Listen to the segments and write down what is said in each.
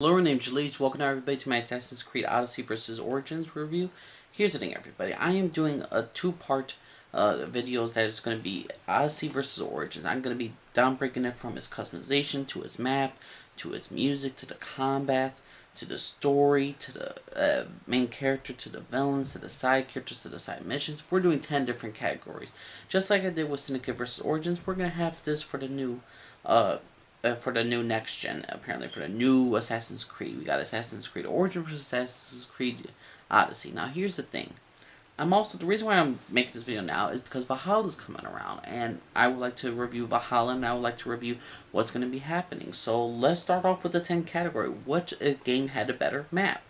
Hello, my name's Jalise. Welcome everybody to my Assassin's Creed Odyssey vs. Origins review. Here's the thing, everybody. I am doing a two-part videos that is going to be Odyssey vs. Origins. I'm going to be breaking it from its customization, to its map, to its music, to the combat, to the story, to the main character, to the villains, to the side characters, to the side missions. We're doing 10 different categories. Just like I did with Syndicate vs. Origins, we're going to have this for the new next gen, apparently for the new Assassin's Creed. We got Assassin's Creed Origins versus Assassin's Creed Odyssey. Now here's the thing. The reason why I'm making this video now is because Valhalla is coming around, and I would like to review Valhalla, and I would like to review what's going to be happening. So let's start off with the 10 category. What game had a better map?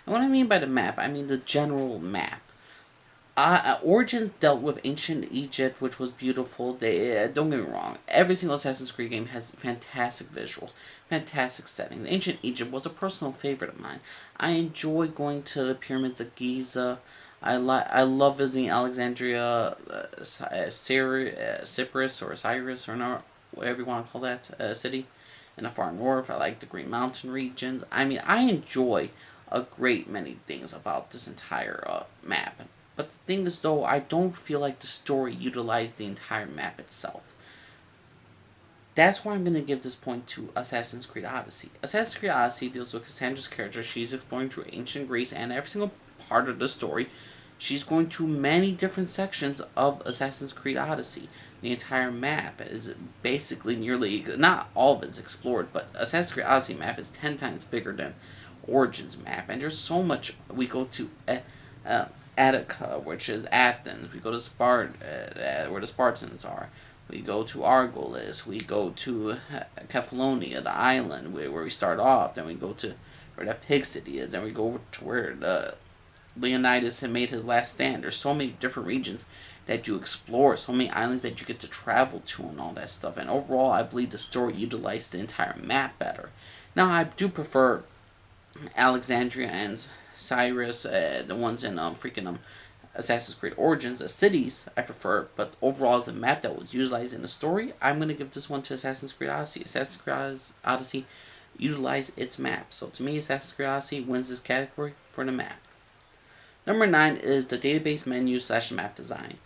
And what I mean by the map, I mean the general map. Origins dealt with ancient Egypt, which was beautiful. Don't get me wrong, every single Assassin's Creed game has fantastic visuals, fantastic settings. Ancient Egypt was a personal favorite of mine. I enjoy going to the pyramids of Giza. I love visiting Alexandria, Cyprus or Cyrus or no, whatever you want to call that city in the far north. I like the Green Mountain regions. I mean, I enjoy a great many things about this entire map. But the thing is, though, I don't feel like the story utilized the entire map itself. That's why I'm going to give this point to Assassin's Creed Odyssey. Assassin's Creed Odyssey deals with Cassandra's character. She's exploring through ancient Greece, and every single part of the story, she's going to many different sections of Assassin's Creed Odyssey. The entire map is basically nearly, not all of it is explored, but Assassin's Creed Odyssey map is 10 times bigger than Origins map, and there's so much. We go to Attica, which is Athens. We go to Sparta, where the Spartans are. We go to Argolis. We go to Kefalonia, the island where we start off. Then we go to where the pig city is. Then we go to where Leonidas had made his last stand. There's so many different regions that you explore, so many islands that you get to travel to and all that stuff. And overall, I believe the story utilized the entire map better. Now, I do prefer Alexandria and Cyrus, the ones in Assassin's Creed Origins, the cities I prefer, but overall as a map that was utilized in the story, I'm going to give this one to Assassin's Creed Odyssey. Assassin's Creed Odyssey utilized its map, so to me Assassin's Creed Odyssey wins this category for the map. Number 9 is the database menu / map design.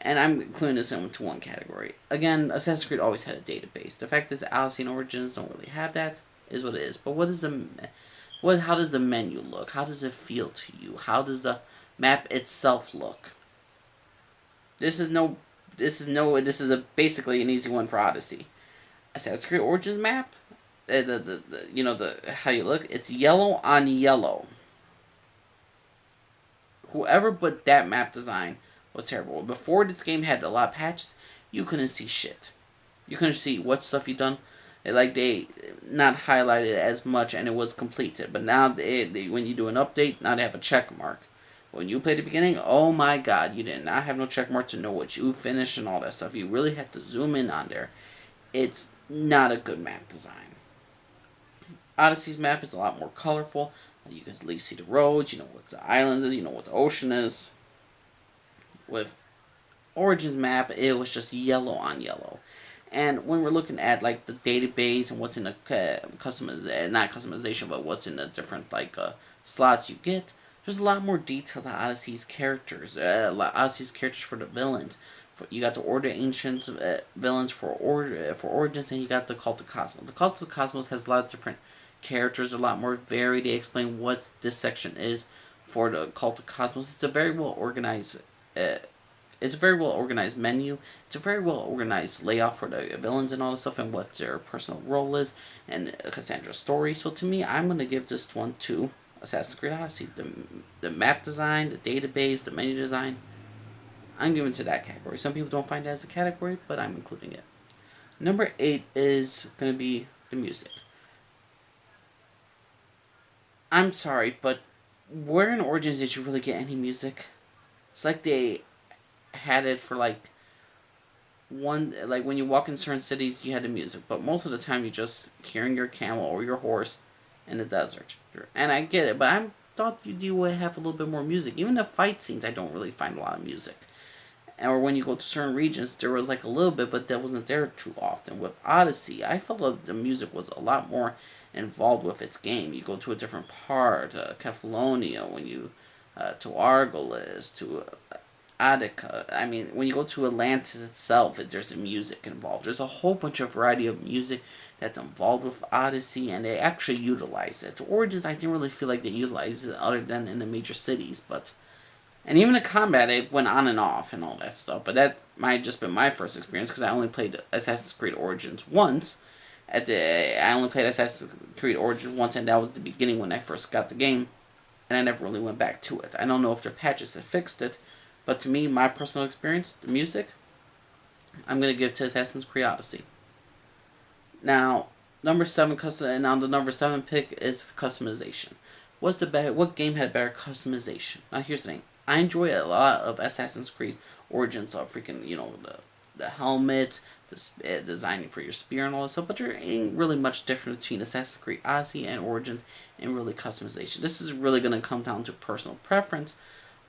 And I'm including this into one category. Again, Assassin's Creed always had a database. The fact is Odyssey and Origins don't really have that is what it is. But how does the menu look? How does it feel to you? How does the map itself look? This is basically an easy one for Odyssey. Assassin's Creed Origins map, how you look, it's yellow on yellow. Whoever put that map design was terrible. Before this game had a lot of patches, you couldn't see shit. You couldn't see what stuff you done. They not highlighted as much, and it was completed. But now when you do an update, now they have a check mark. When you played the beginning, oh my god, you did not have no check mark to know what you finished and all that stuff. You really have to zoom in on there. It's not a good map design. Odyssey's map is a lot more colorful. You can at least see the roads, you know what the islands is, you know what the ocean is. With Origins map, it was just yellow on yellow. And when we're looking at the database and what's in the not customization, but what's in the different slots you get, there's a lot more detail to Odyssey's characters. Odyssey's characters for the villains. You got the Order Ancient villains for Origins, and you got the Cult of Cosmos. The Cult of Cosmos has a lot of different characters, a lot more varied. They explain what this section is for the Cult of Cosmos. It's a very well organized. It's a very well organized menu. It's a very well organized layout for the villains and all this stuff, and what their personal role is, and Cassandra's story. So to me, I'm going to give this one to Assassin's Creed Odyssey. The map design, the database, the menu design, I'm giving to that category. Some people don't find it as a category, but I'm including it. Number 8 is going to be the music. I'm sorry, but where in Origins did you really get any music? It's like they had it for when you walk in certain cities you had the music, but most of the time you just hearing your camel or your horse in the desert. And I get it, but I thought you would have a little bit more music. Even the fight scenes, I don't really find a lot of music. Or when you go to certain regions, there was a little bit, but that wasn't there too often. With Odyssey, I felt like the music was a lot more involved with its game. You go to a different part, Kefalonia, when you to Argolis, to Attica. I mean, when you go to Atlantis itself, there's music involved. There's a whole bunch of variety of music that's involved with Odyssey, and they actually utilize it. Origins, I didn't really feel like they utilized it other than in the major cities, but and even the combat, it went on and off and all that stuff. But that might have just been my first experience because I only played Assassin's Creed Origins once. I only played Assassin's Creed Origins once, and that was the beginning when I first got the game, and I never really went back to it. I don't know if there are patches that fixed it, but to me, my personal experience, the music, I'm gonna give to Assassin's Creed Odyssey. Now, number 7 now the number 7 pick is customization. What game had better customization? Now here's the thing. I enjoy a lot of Assassin's Creed Origins of freaking, the helmet, the designing for your spear and all that stuff, but there ain't really much difference between Assassin's Creed Odyssey and Origins and really customization. This is really going to come down to personal preference,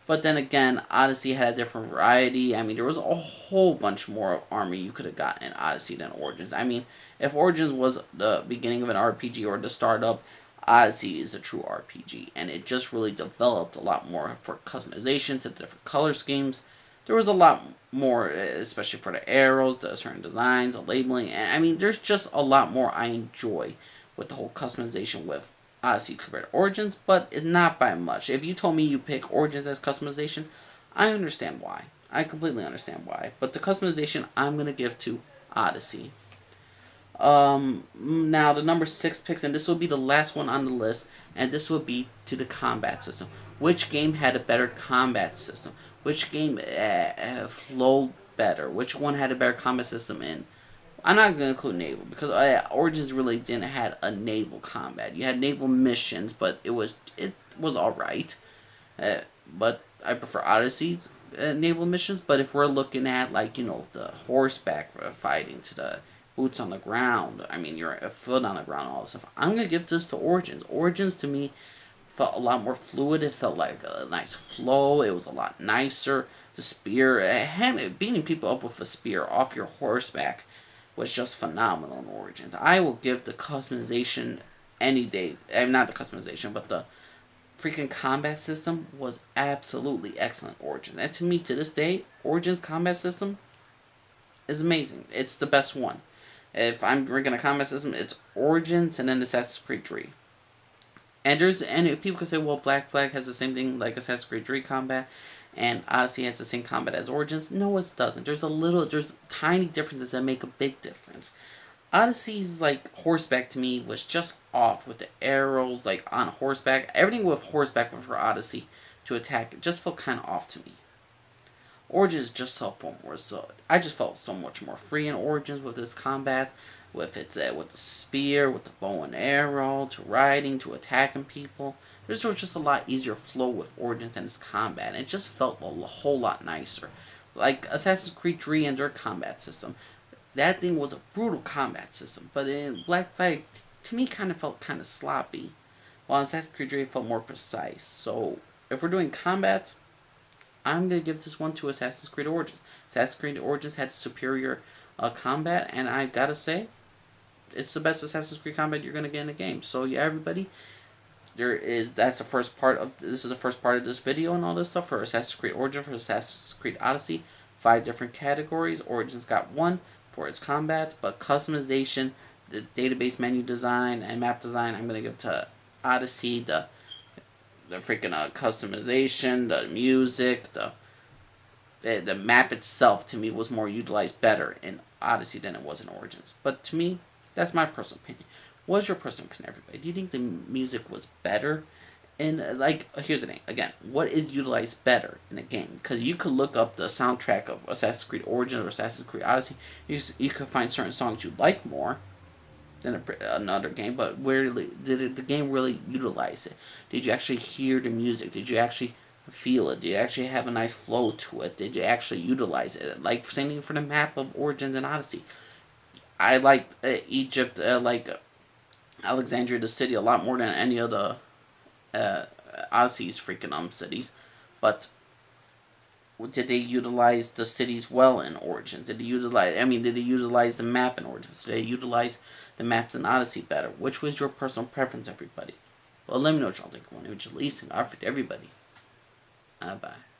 but then again, Odyssey had a different variety. I mean, there was a whole bunch more army you could have got in Odyssey than Origins. I mean, if Origins was the beginning of an RPG or the startup, Odyssey is a true RPG, and it just really developed a lot more for customization to the different color schemes. There was a lot more, especially for the arrows, the certain designs, the labeling. I mean, there's just a lot more I enjoy with the whole customization with Odyssey compared to Origins, but it's not by much. If you told me you pick Origins as customization, I understand why. I completely understand why. But the customization I'm going to give to Odyssey. Now the number 6 picks, and this will be the last one on the list, and this will be to the combat system. Which game had a better combat system? Which game flowed better? Which one had a better combat system? And I'm not going to include naval because Origins really didn't have a naval combat. You had naval missions, but it was all right. But I prefer Odyssey's naval missions. But if we're looking at the horseback fighting to the boots on the ground, I mean you're a foot on the ground, all this stuff, I'm gonna give this to Origins. Origins to me felt a lot more fluid. It felt like a nice flow. It was a lot nicer. The spear, beating people up with a spear off your horseback was just phenomenal in Origins. I will give the customization any day. Not the customization, but the freaking combat system was absolutely excellent in Origins. And to me, to this day, Origins combat system is amazing. It's the best one. If I'm ranking a combat system, it's Origins and then Assassin's Creed 3. And people can say, well, Black Flag has the same thing like Assassin's Creed 3 combat, and Odyssey has the same combat as Origins. No, it doesn't. There's tiny differences that make a big difference. Odyssey's horseback to me was just off with the arrows, on horseback. Everything with horseback for Odyssey to attack, it just felt kind of off to me. Origins just felt more I just felt so much more free in Origins with this combat, with with the spear, with the bow and arrow, to riding, to attacking people. There's just a lot easier flow with Origins and its combat. It just felt a whole lot nicer. Like Assassin's Creed 3 and their combat system. That thing was a brutal combat system, but in Black Flag, to me, kind of felt kind of sloppy, while Assassin's Creed 3 felt more precise. So, if we're doing combat, I'm going to give this one to Assassin's Creed Origins. Assassin's Creed Origins had superior combat, and I gotta say, it's the best Assassin's Creed combat you're going to get in a game. So, yeah, everybody, this is the first part of this video and all this stuff for Assassin's Creed Origins, for Assassin's Creed Odyssey. 5 different categories. Origins got 1 for its combat, but customization, the database menu design, and map design, I'm going to give to Odyssey. The freaking customization, the music, the map itself, to me, was more utilized better in Odyssey than it was in Origins. But to me, that's my personal opinion. What's your personal opinion, everybody? Do you think the music was better? And, here's the thing. Again, what is utilized better in a game? Because you could look up the soundtrack of Assassin's Creed Origins or Assassin's Creed Odyssey. You could find certain songs you like more than another game, but did the game really utilize it? Did you actually hear the music? Did you actually feel it? Did you actually have a nice flow to it? Did you actually utilize it? Same thing for the map of Origins and Odyssey. I liked Egypt, Alexandria, the city, a lot more than any of the Odyssey's freaking cities, but did they utilize the cities well in Origins? Did they utilize the map in Origins? Did they utilize the maps in Odyssey better? Which was your personal preference, everybody? Well, let me know what y'all think. One, which at least, and offer to everybody. Bye.